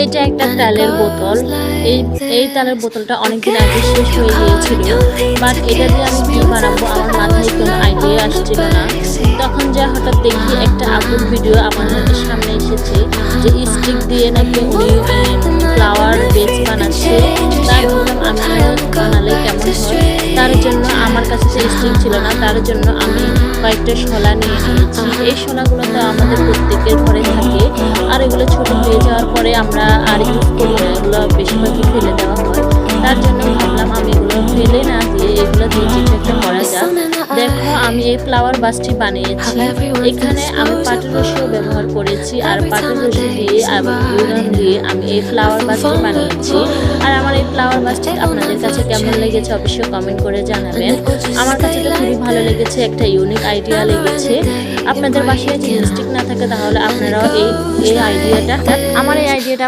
এটা একটা তেলের বোতল। এই তেলের বোতলটা অনেকদিন আগে শেষ হয়ে গিয়েছিল, বাট এটা দিয়ে আমি কি বানাবো আমার মাথায় কোনো আইডিয়া আসছিল না। তখন যা হঠাৎ দেখি একটা আপুর ভিডিও আমাদের সামনে এসেছে যে স্টিক দিয়ে নাকি উনি ফ্লাওয়ার বেস বানাচ্ছে। তার ভাবলাম আমি বানালে কেমন হয়। তার জন্য আমার কাছে তো স্টিক ছিল না, তার জন্য আমি কয়েকটা শলা নিয়ে নিয়েছি। এই শলাগুলো তো আমাদের প্রত্যেকের ঘরে থাকে, আর এগুলো ছোটো হয়ে যাওয়ার পরে আমরা আর ইউজ করি না, এগুলো বেশিরভাগই ফেলে দেওয়া হয়। তার জন্য ভাবলাম আমি এগুলো ফেলে না দিয়ে এগুলো দিয়ে কিছু একটা করা যাক। দেখো আমি এই ফ্লাওয়ার বাসটি বানিয়েছি। এখানে আমি পাটের রসিও ব্যবহার করেছি, আর পাটের রসি দিয়ে এবং গ্লুগান দিয়ে আমি এই ফ্লাওয়ার বাসটি বানিয়েছি। আর আমার এই ফ্লাওয়ার বাসটি আপনাদের কাছে কেমন লেগেছে অবশ্যই কমেন্ট করে জানাবেন। আমার কাছে তো খুবই ভালো লেগেছে, একটা ইউনিক আইডিয়া লেগেছে। আপনাদের বাসায় যদি স্টিক না থাকে তাহলে আপনারাও এই আইডিয়াটা